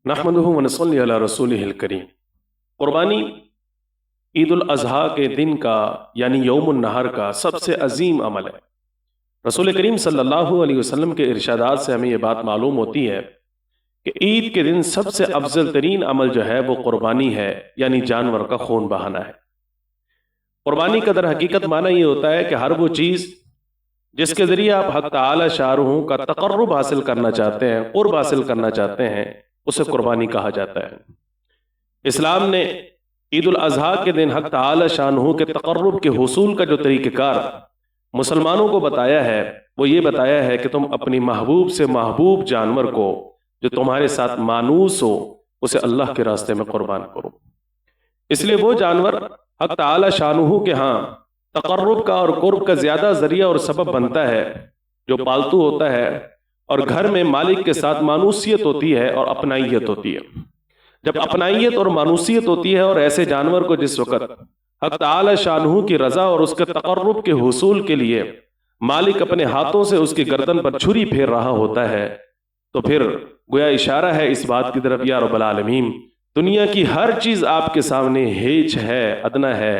नहमदुहु व नसल्ली अला रसूलिहिल करीम। कुर्बानी ईद उल अज़हा के दिन का यानी यौमुन नहर का सबसे अजीम अमल है। रसूल करीम सल्लल्लाहु अलैहि वसल्लम के इरशादात से हमें ये बात मालूम होती है कि ईद के दिन सबसे अफजल तरीन अमल जो है वो कुर्बानी है, यानी जानवर का खून बहाना है। कुर्बानी का दर हकीकत माना ये होता है कि हर वो चीज़ जिसके ज़रिए आप हक़ तआला शाहरुह का तक़र्रुब हासिल करना चाहते हैं, क़ुर्ब हासिल करना चाहते हैं, उसे कुर्बानी कहा जाता है। इस्लाम ने ईद उल अज़हा के दिन हक़ तआला शाहरुह के तक़र्रुब के हुसूल का जो तरीक़ेकार मुसलमानों को बताया है, वो ये बताया है कि तुम अपनी महबूब से महबूब जानवर को जो तुम्हारे साथ मानूस हो उसे अल्लाह के रास्ते में कुर्बान करो। इसलिए वो जानवर हक़ तआला शाहरुह के यहाँ तक़र्रुब का और क़ुर्ब का ज़्यादा ज़रिया और सबब बनता है, जो पालतू होता है और घर में मालिक के साथ मानूसियत होती है और अपनाइयत होती है। जब अपनाइयत और मानूसियत होती है और ऐसे जानवर को जिस वक़्त हक़ तआला शानहू की रज़ा और उसके तक़र्रुब के हुसूल के लिए मालिक अपने हाथों से उसकी गर्दन पर छुरी फेर रहा होता है, तो फिर गोया इशारा है इस बात की तरफ, या रब्बल आलमीन दुनिया की हर चीज़ आपके सामने हेच है, अदना है,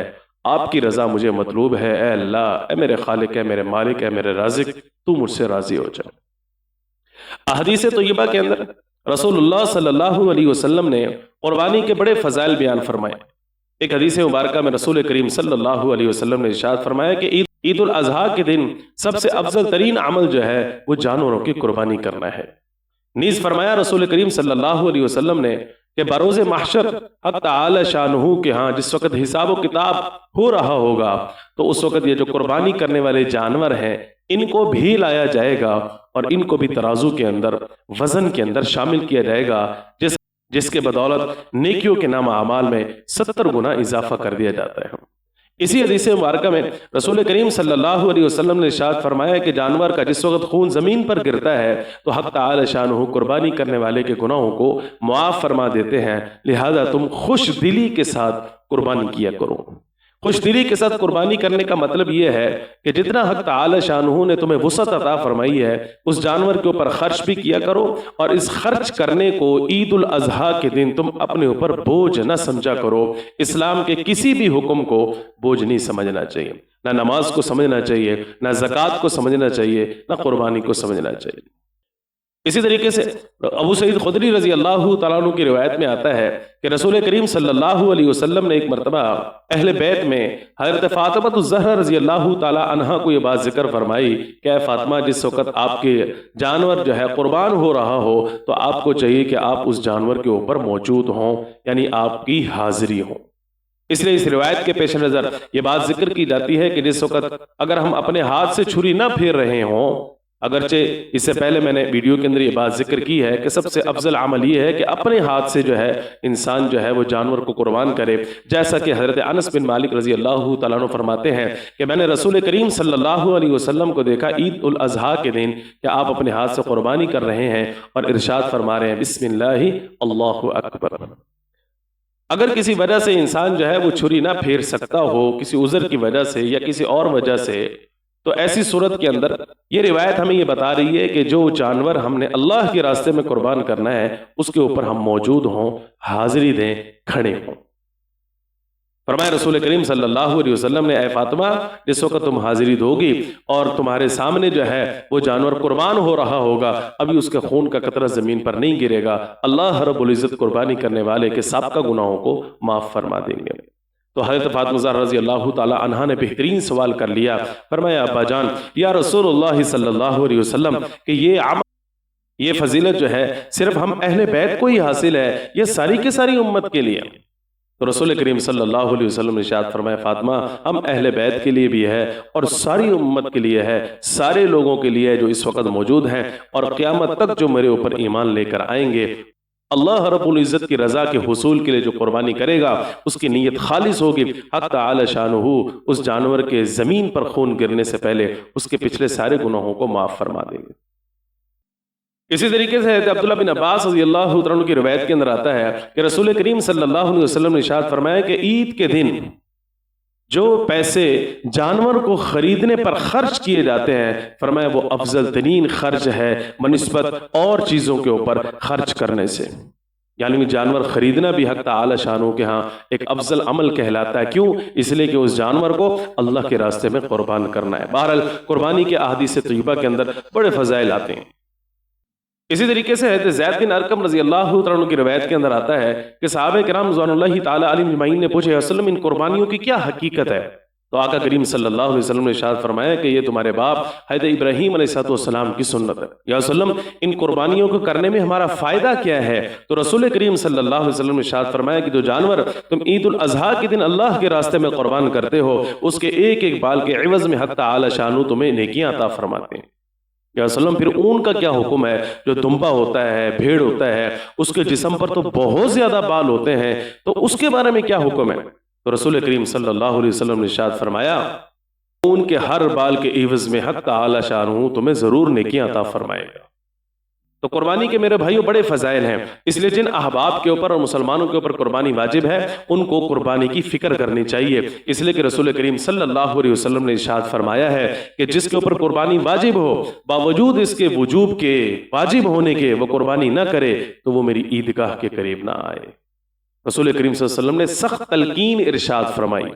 आपकी रज़ा मुझे मतलूब है। ए अल्लाह, ए मेरे खालिक, ए मेरे मालिक, ए मेरे राज़िक, तू मुझसे राज़ी हो जा। अहदीस तय्यबा के अंदर रसूलुल्लाह सल्लल्लाहु अलैहि वसल्लम ने कुर्बानी के बड़े फ़ज़ाइल बयान फरमाए। एक हदीस मुबारक में रसूल करीम सल्लल्लाहु अलैहि वसल्लम ने इरशाद फरमाया कि ईद उल अज़हा के दिन सबसे अफजल तरीन अमल जो है वो जानवरों की कुर्बानी करना है। नीज़ फरमाया रसूल करीम सल्लल्लाहु अलैहि वसल्लम ने कि बरोज़े महशर हक़ तआला शानहू के यहाँ जिस वक़्त हिसाब व किताब हो रहा होगा, तो उस वक़्त ये जो कुर्बानी करने वाले जानवर हैं इनको भी लाया जाएगा और इनको भी तराजू के अंदर, वज़न के अंदर शामिल किया जाएगा, जिसके बदौलत नेकियों के नाम आमाल में 70 गुना इजाफा कर दिया जाता है। इसी हदीस मुबारक में रसूल करीम सल्लल्लाहु अलैहि वसल्लम ने इरशाद फरमाया कि जानवर का जिस वक़्त खून ज़मीन पर गिरता है तो हक़ तआला शानहू कुर्बानी करने वाले के गुनाहों को मुआफ़ फरमा देते हैं, लिहाजा तुम खुश दिली के साथ कुर्बानी किया करो। खुश दिली के साथ कुर्बानी करने का मतलब यह है कि जितना हक़ तआला शानहू ने तुम्हें वुसअत अता फरमाई है उस जानवर के ऊपर खर्च भी किया करो, और इस खर्च करने को ईद उल अज़हा के दिन तुम अपने ऊपर बोझ न समझा करो। इस्लाम के किसी भी हुक्म को बोझ नहीं समझना चाहिए, ना नमाज को समझना चाहिए, ना ज़कात को समझना चाहिए, ना कुर्बानी को समझना चाहिए। इसी तरीके से अबू सईद खुदरी रज़ी अल्लाह तआला अन्हु की रिवायत में आता है कि रसूल करीम सल्लल्लाहु अलैहि वसल्लम ने एक मरतबा अहले बैत में हज़रत फ़ातिमा ज़हरा रज़ी अल्लाह तआला अन्हा को ये बात ज़िक्र फरमाई कि ऐ फ़ातिमा, जिस वक़्त आपके जानवर जो है कुर्बान हो रहा हो तो आपको चाहिए कि आप उस जानवर के ऊपर मौजूद हों, यानी आपकी हाज़िरी हो। इसलिए इस रिवायत के पेश नज़र ये बात ज़िक्र की जाती है कि जिस वक़्त अगर हम अपने हाथ से छुरी ना फेर रहे हों, अगरचे इससे पहले मैंने वीडियो के अंदर ये बात जिक्र की है कि सबसे अफजल अमल ये है कि अपने हाथ से जो है इंसान जो है वो जानवर को कुर्बान करे, जैसा कि हज़रत अनस बिन मालिक रज़ी अल्लाह तआला अन्हु फरमाते हैं कि मैंने रसूल करीम सल्लल्लाहु अलैहि वसल्लम को देखा ईद उल अज़हा के दिन कि आप अपने हाथ से कुर्बानी कर रहे हैं और इरशाद फरमा रहे हैं बिस्मिल्लाहि अल्लाहु अकबर। अगर किसी वजह से इंसान जो है वो छुरी ना फेर सकता हो, किसी उज़र की वजह से या किसी और वजह से, तो ऐसी सूरत के अंदर ये रिवायत हमें ये बता रही है कि जो जानवर हमने अल्लाह के रास्ते में कुर्बान करना है उसके ऊपर हम मौजूद हों, हाजिरी दें, खड़े हों। फरमाया रसूल करीम सल्लल्लाहु अलैहि वसल्लम ने, ऐ फ़ातिमा, जिस वक़्त तुम हाजिरी दोगी और तुम्हारे सामने जो है वो जानवर कुर्बान हो रहा होगा, अभी उसके खून का कतरा ज़मीन पर नहीं गिरेगा, अल्लाह रब्बुल इज़्ज़त कुर्बानी करने वाले के साबिक़ा गुनाहों को माफ़ फरमा देंगे। तो हज़रत फ़ातिमा ज़हरा रज़ी अल्लाह तआला अन्हा ने बेहतरीन सवाल कर लिया, फरमाया अब्बा जान, या रसूलुल्लाह सल्लल्लाहु अलैहि वसल्लम कि ये फजीलत जो है सिर्फ हम अहले बैत को ही हासिल है, ये सारी की सारी उम्मत के लिए? तो रसूल करीम सल्लल्लाहु अलैहि वसल्लम ने इरशाद फरमाया, फ़ातिमा, हम अहले बैत के लिए भी है और सारी उम्मत के लिए है, सारे लोगों के लिए जो इस वक्त मौजूद हैं और क़यामत तक जो मेरे ऊपर ईमान लेकर आएंगे। अल्लाह रब्बुल इज़्ज़त की रज़ा के हुसूल के लिए जो कुर्बानी करेगा उसकी नीयत खालिस होगी, हक़ तआला शानहू उस जानवर के ज़मीन पर खून गिरने से पहले उसके पिछले सारे गुनाहों को माफ़ फरमा देंगे। इसी तरीके से अब्दुल्लाह बिन अब्बास रज़ी अल्लाह तआला अन्हु की रिवायत के अंदर आता है कि रसूल करीम सल्लल्लाहु अलैहि वसल्लम ने इरशाद फरमाया कि ईद के दिन जो पैसे जानवर को खरीदने पर खर्च किए जाते हैं, फरमाया वो अफजल तरीन खर्च है बनिस्बत और चीज़ों के ऊपर खर्च करने से। یعنی جانور خریدنا بھی حق تعالی شانہ کے ہاں ایک افضل عمل کہلاتا ہے. کیوں؟ اس لیے کہ اس جانور کو اللہ کے راستے میں قربان کرنا ہے. بہرحال قربانی کے احادیث طیبہ کے اندر بڑے فضائل آتے ہیں. اسی طریقے سے حضرت زید بن ارقم رضی اللہ عنہ کی روایت کے اندر آتا ہے کہ صحابہ کرام رضوان اللہ تعالی علیہم اجمعین نے پوچھا، یا وسلم ان قربانیوں کی کیا حقیقت ہے؟ تو آقا کریم صلی اللہ علیہ وسلم نے ارشاد فرمایا کہ یہ تمہارے باپ حضرت ابراہیم علیہ السلام کی سنت ہے. یا وسلم ان قربانیوں کو کرنے میں ہمارا فائدہ کیا ہے؟ تو رسول کریم صلی اللہ علیہ وسلم نے ارشاد فرمایا کہ جو جانور تم عید الاضحیٰ کے دن اللہ کے راستے میں قربان کرتے ہو، اس کے ایک ایک بال کے عوض میں حق تعالی شانہ تمہیں نیکیاں عطا فرماتے ہیں. یا وسلم پھر اون کا کیا حکم ہے؟ جو دمبا ہوتا ہے، بھیڑ ہوتا ہے، اس کے جسم پر تو بہت زیادہ بال ہوتے ہیں، تو اس کے بارے میں کیا حکم ہے؟ تو رسول کریم صلی اللہ علیہ وسلم نے ارشاد فرمایا اون کے ہر بال کے عوض میں حق تعالی شانہ تمہیں ضرور نیکیاں عطا فرمائے گا. تو قربانی کے میرے بھائیوں بڑے فضائل ہیں، اس لیے جن احباب کے اوپر اور مسلمانوں کے اوپر قربانی واجب ہے ان کو قربانی کی فکر کرنی چاہیے. اس لیے کہ رسول کریم صلی اللہ علیہ وسلم نے ارشاد فرمایا ہے کہ جس کے اوپر قربانی واجب ہو، باوجود اس کے وجوب کے، واجب ہونے کے، وہ قربانی نہ کرے تو وہ میری عیدگاہ کے قریب نہ آئے. رسول کریم صلی اللہ علیہ وسلم نے سخت تلقین ارشاد فرمائی.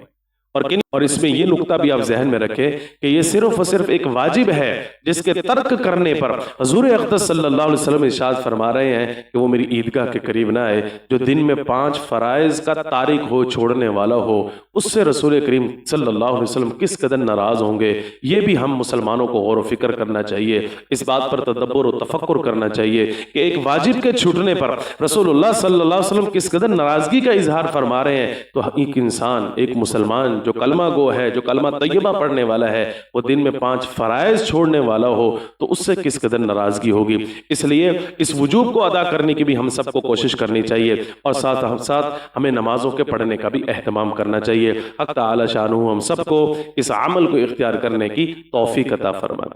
اور اس میں یہ نقطہ بھی آپ ذہن میں رکھیں کہ یہ صرف اور صرف ایک واجب ہے جس کے ترک کرنے پر حضور اقدس صلی اللہ علیہ وسلم ارشاد فرما رہے ہیں کہ وہ میری عیدگاہ کے قریب نہ آئے. جو دن میں 5 فرائض کا تارک ہو، چھوڑنے والا ہو، اس سے رسول کریم صلی اللہ علیہ وسلم کس قدر ناراض ہوں گے، یہ بھی ہم مسلمانوں کو غور و فکر کرنا چاہیے. اس بات پر تدبر و تفکر کرنا چاہیے کہ ایک واجب کے چھوٹنے پر رسول اللہ صلی اللہ علیہ وسلم کس قدر ناراضگی کا اظہار فرما رہے ہیں. تو ایک انسان، ایک مسلمان جو کلمہ گو ہے، جو کلمہ طیبہ پڑھنے والا ہے، وہ دن میں 5 فرائض چھوڑنے والا ہو تو اس سے کس قدر ناراضگی ہوگی. اس لیے اس وجوب کو ادا کرنے کی بھی ہم سب کو کوشش کرنی چاہیے، اور ساتھ ہمیں نمازوں کے پڑھنے کا بھی اہتمام کرنا چاہیے. حق تعالی شانہ ہم سب کو اس عمل کو اختیار کرنے کی توفیق عطا فرمائے.